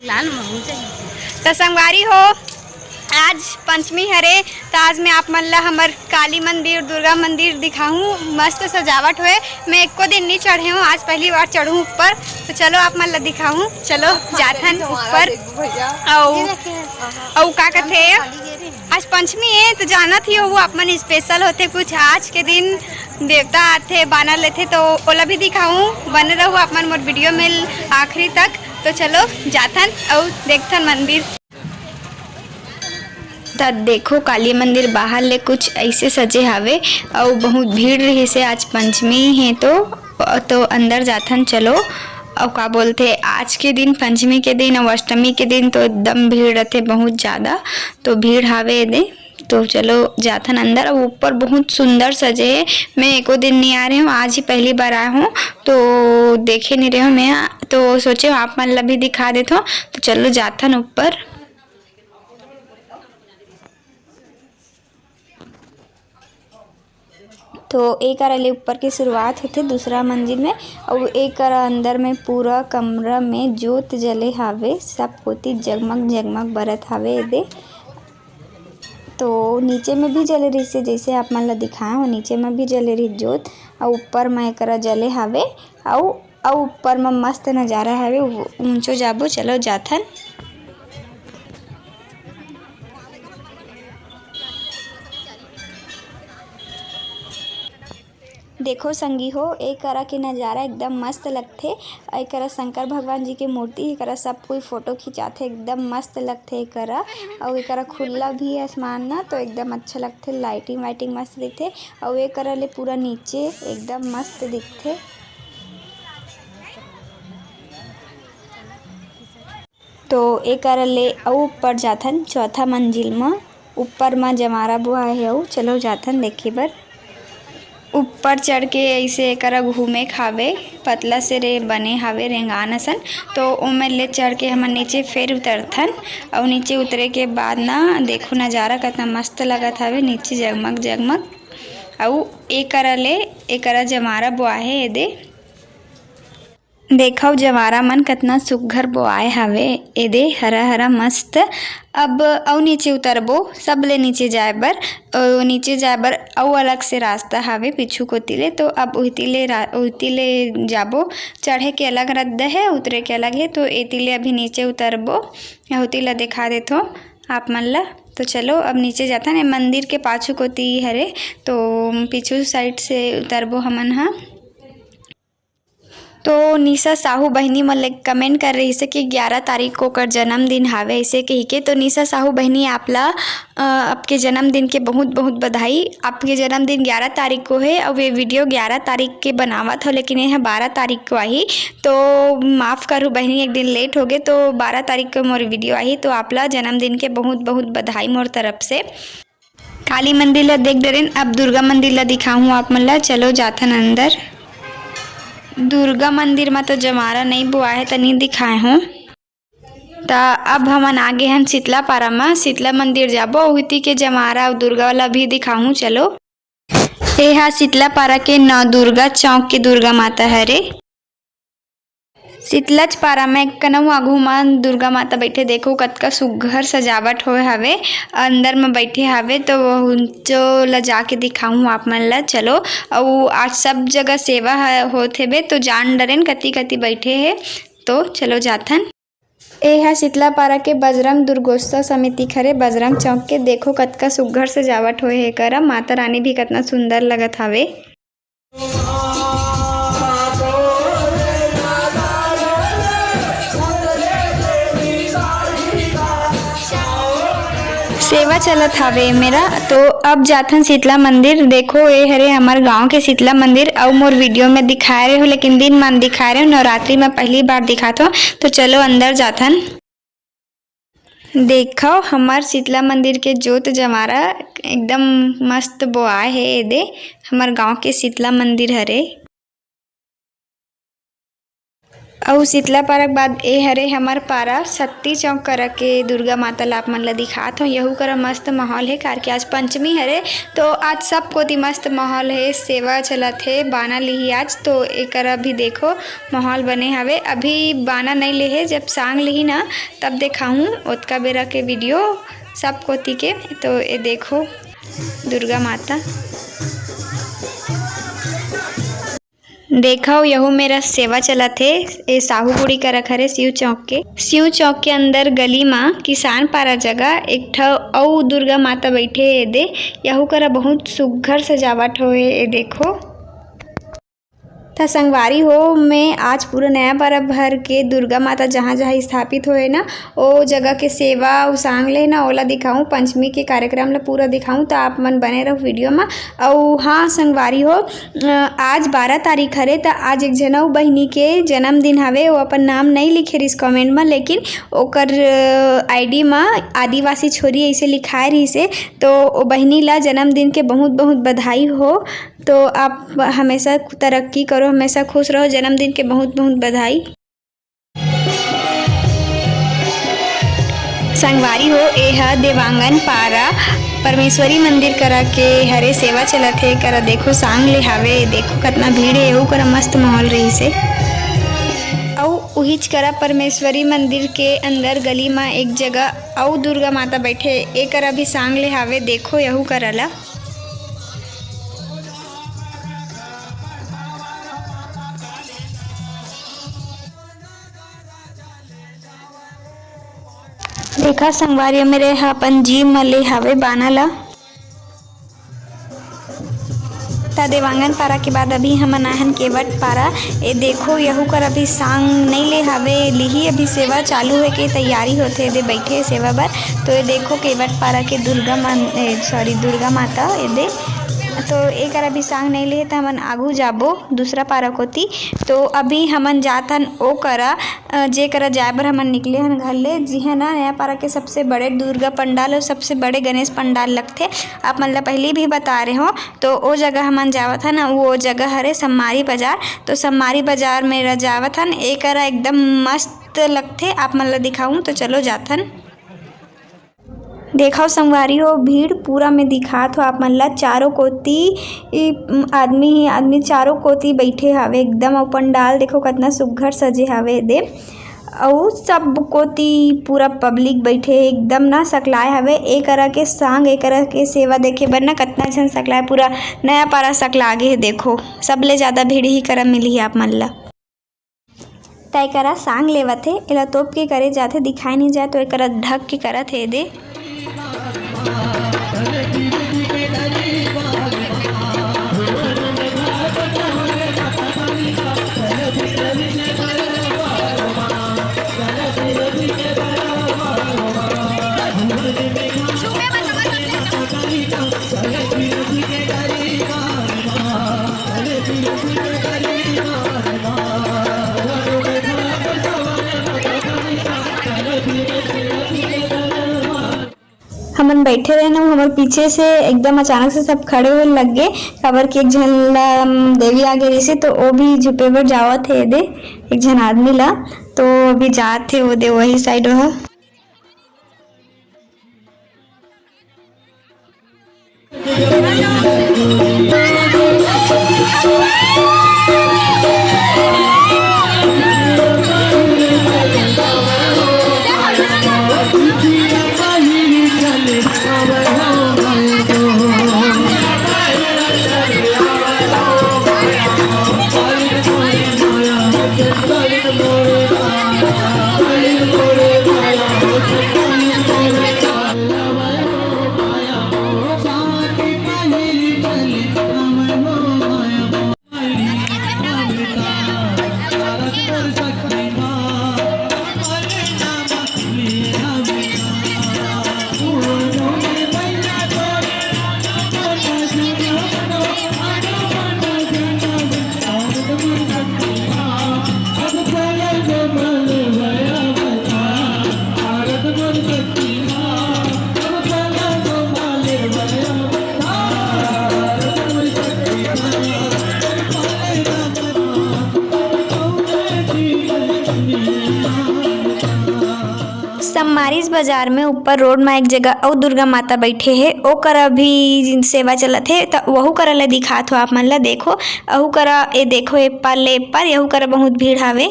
तो संगवारी हो, आज पंचमी हरे तो आज मैं आप मन ला हमर काली मंदिर दुर्गा मंदिर दिखाऊं। मस्त सजावट हुए। मैं एको दिन नहीं चढ़े हूँ, आज पहली बार चढ़ूँ ऊपर। तो चलो आप मन ला दिखाऊं। चलो जाथन ऊपर। औ का कथे आज पंचमी है तो जाना थी वो आप मन स्पेशल होते कुछ आज के दिन देवता आते बाना लेते तो ओला भी दिखाऊं। बने रहो आप मन मोर वीडियो में आखिरी तक। तो चलो जाथन और देखथन मंदिर। तो देखो काली मंदिर बाहर ले कुछ ऐसे सजे हावे और बहुत भीड़ रही से आज पंचमी है तो अंदर जाथन। चलो और का बोलते आज के दिन पंचमी के दिन और अष्टमी के दिन तो एकदम भीड़ रहते बहुत ज़्यादा। तो भीड़ हावे दे तो चलो जाथन अंदर। और ऊपर बहुत सुंदर सजे है। मैं एको दिन नहीं आ रही हूँ, आज ही पहली बार आया हूँ तो देखे नहीं रहे हूँ मैं। तो सोचे आप मन ला भी दिखा देता हूँ। तो चलो जाथन ऊपर। तो एक ले ऊपर की शुरुआत होती दूसरा मंजिल में और एक अंदर में पूरा कमरा में जोत जले हावे। सब कोती जगमग जगमग बरत हावे दे। तो नीचे में भी जले रही से जैसे आप मन ला दिखाए हो, नीचे में भी जले रही जोत और ऊपर में एक जले हावे और ऊपर में मस्त नज़ारा हावे। ऊंचो जाबो। चलो जाथन। देखो संगी हो, एक के नज़ारा एकदम मस्त लगथे। एक शंकर भगवान जी के मूर्ति एक सब कोई फोटो खिंचाथे, एकदम मस्त लगथे। एक और एक खुला भी आसमान ना तो एकदम अच्छा लगथे। लाइटिंग वाइटिंग मस्त दिखथे और एक ले पूरा नीचे एकदम मस्त दिखथे। तो एक ले और ऊपर जाथन चौथा मंजिल में। ऊपर में जमारा बुआ है और चलो जाथन देखे बर। ऊपर चढ़ के ऐसे करा घूमे खावे पतला से रे बने हावे रेंगान असन। तो ओमे ले चढ़ के हम नीचे फिर उतरथन और नीचे उतरे के बाद ना देखो नज़ारा कितना मस्त लगत हावे। नीचे जगमग जगमग और एक जमारा बोआहे एदे। देखो जवारा मन कितना सुघर बोआए हावे एदे हरा हरा मस्त। अब और नीचे उतरबो सब ले नीचे जाए बर। नीचे जाए बर और अलग से रास्ता हावे पीछू कोती ले। तो अब उहती ले जाबो। चढ़े के अलग रद्द है, उतरे के अलग है। तो एती ले अभी नीचे उतरबो, उहती ला दिखा देथो आप मन ला। तो चलो अब नीचे जाता है। मंदिर के पाछू कोती हरे तो पीछू साइड से उतरबो हमन हा। तो निशा साहू बहनी मन कमेंट कर रही से कि 11 तारीख को कर जन्मदिन हावे ऐसे कही के। तो निशा साहू बहनी आपला आपके जन्मदिन के बहुत बहुत बधाई। आपके जन्मदिन 11 तारीख को है और ये वीडियो 11 तारीख के बनावत हो लेकिन यह 12 तारीख को आई। तो माफ़ करूँ बहनी, एक दिन लेट हो गए। तो 12 तारीख को मोर वीडियो आई। तो आपला जन्मदिन के बहुत बहुत बधाई मोर तरफ से। काली मंदिर ला देख डरेन, अब दुर्गा मंदिर ला दिखाऊँ आप मन ला। चलो जाथन अंदर। दुर्गा मंदिर में तो जमारा नहीं बुआ है तो नहीं दिखाए हूँ। तो अब हमन आगे हम शीतला पारा में शीतला मंदिर जाबो। उहती के जमारा और दुर्गा वाला भी दिखाऊँ। चलो ये शीतला पारा के नौ दुर्गा चौक के दुर्गा माता हरे। शीतलज पारा में कनऊ आघू में दुर्गा माता बैठे। देखो कतका सुघर सजावट होए हवे, अंदर में बैठे हवे। तो जो ला जाके दिखाऊँ आप मन ला। चलो और आज सब जगह सेवा होत हेबे तो जान डरेन कति कति बैठे है। तो चलो जाथन। ए शीतला पारा के बजरंग दुर्गोत्सव समिति खरे बजरंग चौक के। देखो कतका सुघर सजावट होए हे करा। माता रानी भी कितना सुंदर लगत हवे। सेवा चलत हावे मेरा। तो अब जाथन शीतला मंदिर। देखो ये हरे हमारे गांव के शीतला मंदिर और मोर वीडियो में दिखा रहे हो लेकिन दिन मान दिखा रहे हो, नवरात्रि में पहली बार दिखाता हूँ। तो चलो अंदर जाथन। देखो हमार शीतला मंदिर के जोत जमारा एकदम मस्त बोआए है एदे। हमार गांव के शीतला मंदिर हरे। अउ शीतला पारा के बाद ए हरे हमर पारा सत्ती चौक करा के दुर्गा माता ला आप मन ला दिखात हूँ। यहू करा मस्त माहौल है कार के आज पंचमी हरे तो आज सब कोती मस्त माहौल है, सेवा चलत है, बाना लिही आज तो एकरा भी देखो माहौल बने हवे। अभी बाना नहीं लेहे, जब सांग लिही ना तब दिखाऊँ ओतका बेरा के वीडियो सब कोती के। तो ये देखो दुर्गा माता देखो यहू मेरा सेवा चलत है। ये साहू बुड़ी का रखा है शिव चौक के अंदर गली माँ किसान पारा जगह एक ठो अउ दुर्गा माता बैठे है दे। यहू करा बहुत सुघ्घर सजावट होए ये देखो। था संगवारी हो मैं आज पूरा नया पारा भर के दुर्गा माता जहाँ जहाँ स्थापित होए ना ओ जगह के सेवा सांग ले ना ओला दिखाऊँ, पंचमी के कार्यक्रम ला पूरा दिखाऊँ तो आप मन बने रहो वीडियो में। और हाँ संगवारी हो आज 12 तारीख हरे तो आज एक जनऊ बहिनी के जन्मदिन हवे। वो अपन नाम नहीं लिखे रिस कमेंट में, लेकिन ओकर ID में आदिवासी छोरी ऐसे लिखाए रही से। तो वो बहिनी ला जन्मदिन के बहुत बहुत बधाई हो। तो आप हमेशा तरक्की करो, हमेशा खुश रहो, जन्मदिन के बहुत बहुत बधाई। संगवारी हो एहा देवांगन पारा परमेश्वरी मंदिर करा के हरे सेवा चलत है करा देखो सांग ले हावे। देखो कितना भीड़ है, एहू करा मस्त माहौल रही से। और उहिच करा परमेश्वरी मंदिर के अंदर गली में एक जगह और दुर्गा माता बैठे एक करा भी सांग ले हावे। देखो यहू करला देखा संगवारी मेरे अपन जी मले हवे बाना ला ता देवांगन पारा के बाद अभी हम आहन केवट पारा। ये देखो यहू कर अभी सांग नहीं ले हवे लिही, अभी सेवा चालू है के तैयारी होते दे बैठे सेवा बर। तो ये देखो केवट पारा के दुर्गा माता ये दे। तो एक अभी सांग नहीं ले तो हमन आगू जाबो दूसरा पारा कोती। तो अभी हमन जाथन ओ करा जे करा जाए बर हमन निकले हन घर ले। जी है ना नया पारा के सबसे बड़े दुर्गा पंडाल और सबसे बड़े गणेश पंडाल लगते, आप मन ला पहले भी बता रहे हो। तो वो जगह हमन जावत हन, वो जगह हरे सम्मारी बाजार। तो सम्मारी बाजार में जावत हन, एक करा एकदम मस्त लगते, आप मन ला दिखाऊँ तो चलो जाथन। देखो संगवारी हो भीड़ पूरा में दिखात हो आप मन ला, चारों कोती आदमी ही आदमी चारों कोती बैठे हवे एकदम। और पंडाल देखो कितना सुघ्घर सजे हवे दे। और सब कोती पूरा पब्लिक बैठे एकदम ना सकलाए हवे। एक करा के सांग एक करा के सेवा देखे बर ना कितना झन सकलाए, पूरा नया पारा सकलागे है। देखो सबले ज़्यादा भीड़ ही करा मिली है आप मन ला। तय करा सांग लेवत है एला तोप के करे जाते दिखाई नहीं जाए तो एक करा ढक के करत है दे। हमन बैठे रहे ना, हमारे पीछे से एकदम अचानक से सब खड़े हुए लग गए। खबर की एक जन देवी आ गई से तो वो भी झुपे पर जावत थे दे एक जन आदमी ला। तो अभी जात थे वो दे वही साइड वह। समारिस बाजार में ऊपर रोड में एक जगह अउ दुर्गा माता बैठे हे ओकर अभी सेवा चलत हे त वहू करा ला दिखात हो आप मन ला। देखो अहू करा ए देखो ए पार ले पार यहू करा बहुत भीड़ हावे।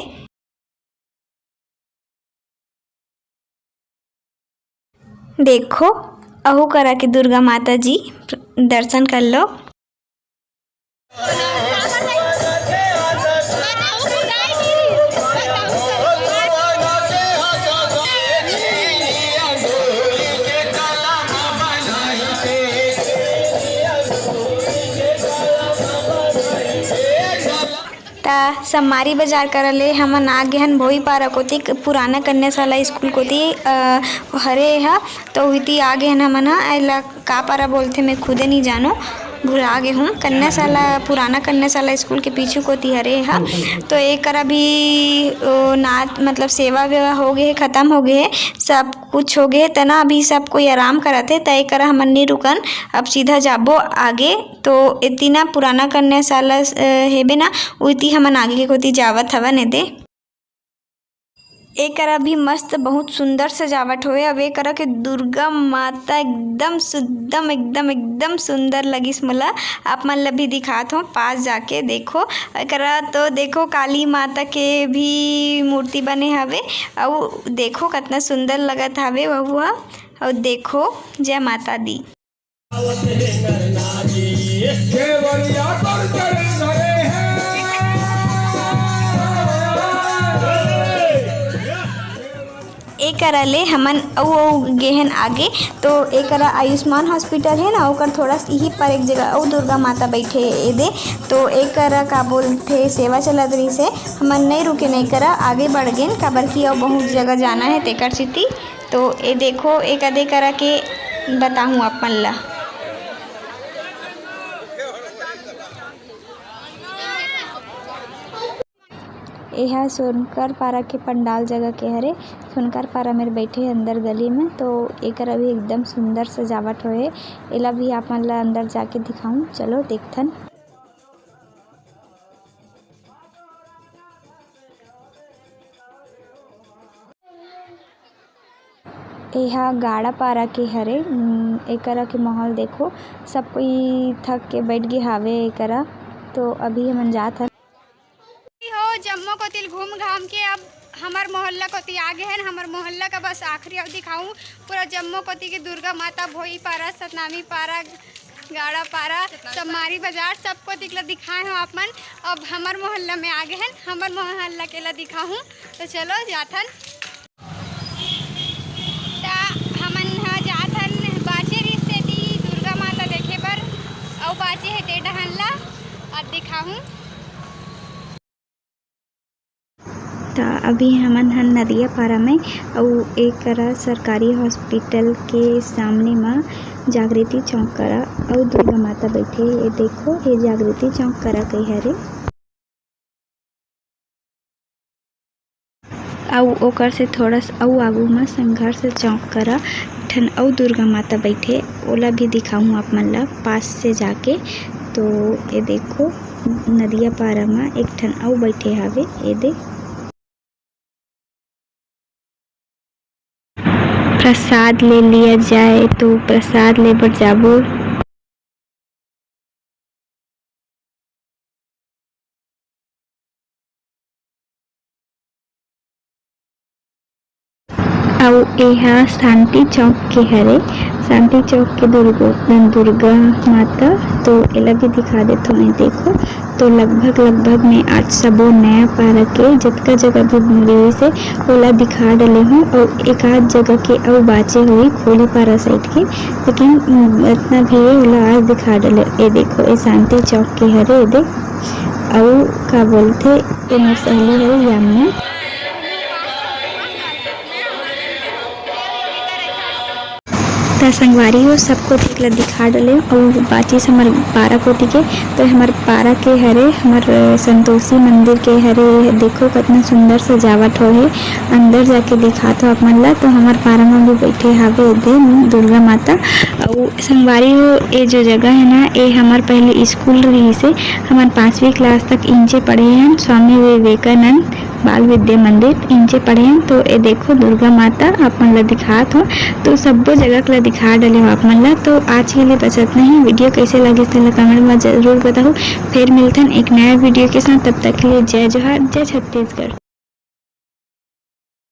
देखो अहू करा के दुर्गा माता जी दर्शन कर लो। समारी बाजार करले हमन आगे हन भोई पारा कोती पुराना कन्याशाला स्कूल कोती हरे हा तो इति आगे हन हमन एला का पारा बोलथे मैं खुदे नहीं जानो भुला गे हूँ। कन्याशाला पुराना कन्याशाला स्कूल के पीछू कोती हरे हा तो एक करा भी नाच मतलब सेवा वेवा हो गए ख़त्म हो गए सब कुछ हो गए तना अभी सब कोई आराम करते त एक करा हमन नहीं रुकन अब सीधा जाबो आगे। तो इतना पुराना कन्याशाला हेबे ना उती हमन आगे के कोती जावत हवन दे। एक करा भी मस्त बहुत सुंदर सजावट होए। अब एक करा के दुर्गा माता एकदम शुद्धम एकदम सुंदर लगिस मोला। आप मन ला भी दिखात हो पास जाके देखो करा तो देखो काली माता के भी मूर्ति बने हवे और देखो कितना सुंदर लगत हवे वहु और देखो जय माता दी। एक करा ले हमन गेहन आगे तो एक करा आयुष्मान हॉस्पिटल है ना ओकर थोड़ा यही पर एक जगह और दुर्गा माता बैठे ए दे तो एक करा का बोलथे सेवा चलत रही से हमन नहीं रुके नहीं करा आगे बढ़ गए काबर की और बहुत जगह जाना है तेकर सिटी। तो ये देखो एक अदे करा के बताऊँ अपन ला। यह सोनकर पारा के पंडाल जगह के हरे सोनकर पारा मेरे बैठे अंदर गली में तो एक अभी एकदम सुंदर सजावट होए एला भी आप मन ला अंदर जाके दिखाऊं चलो देखथन। यह गाड़ा पारा के हरे एकरा के माहौल देखो सब कोई थक के बैठ गए हावे एकरा तो अभी हमन जात हन जम्मू कोतिल घूम घाम के अब हमार मोहल्ला कोती आगे है हमार मोहल्ला का बस आखिरी अब दिखाऊं पूरा जम्मू कोती के दुर्गा माता भोई पारा सतनामी पारा गाड़ा पारा समारी बाजार सबको दिखला दिखाए हो आप मन। अब हमार मोहल्ला में आगे हैं हमार मोहल्ला के ला दिखाऊं तो चलो जाथन हमन जाथन बाचे रिश्ते दी दुर्गा माता देखे बर और बाचे है ते डहन ला और दिखाऊं। अभी हमन हन नदिया पारा में और एक करा सरकारी हॉस्पिटल के सामने में जागृति चौक करा और दुर्गा माता बैठे ये देखो ये जागृति चौक करा कही हरे और ओकर से थोड़ा सा आगू में संघर्ष चौक करा ठन और दुर्गा माता बैठे ओला भी दिखाऊँ आप मन ला पास से जाके। तो ये देखो नदिया पारा में एक ठन और बैठे हावे ये दे प्रसाद ले लिया जाए तो प्रसाद ले बर जाबो। और यह शांति चौक के हरे शांति चौक के दुर्गा माता तो एला भी दिखा देता हूँ। देखो तो लगभग मैं आज सबो नया पारा के जितना जगह भी मिले से ओला दिखा डले हूँ और एक आध जगह के और बाचे हुई खोली पारा साइड के लेकिन इतना भी ओला आज दिखा डले। ये देखो ये शांति चौक के हरे दे और का बोलते ये मसले है यामना संगवारी हो सबको दिखला दिखा डले और बाची से हमारे पारा कोती के तो हमारे पारा के हरे हमारे संतोषी मंदिर के हरे देखो कितना सुंदर सजावट हो है अंदर जाके दिखा तो आप मन ला। तो हमारे पारा में भी बैठे हावे दे दुर्गा माता और संगवारी हो ये जो जगह है ना ये हमारे पहले स्कूल रही से हमारे 5वीं क्लास तक इंचे पढ़े हैं स्वामी विवेकानंद बाल विद्या मंदिर इनसे पढ़े हैं। तो ये देखो दुर्गा माता आप मन ला दिखात हो, तो सब्बो जगह ला दिखा डले हो आप मन ला। तो आज के लिए बस इतना ही। वीडियो कैसे लगे तो कमेंट में जरूर बताओ। फिर मिलते हैं एक नया वीडियो के साथ, तब तक के लिए जय जोहार, जय छत्तीसगढ़।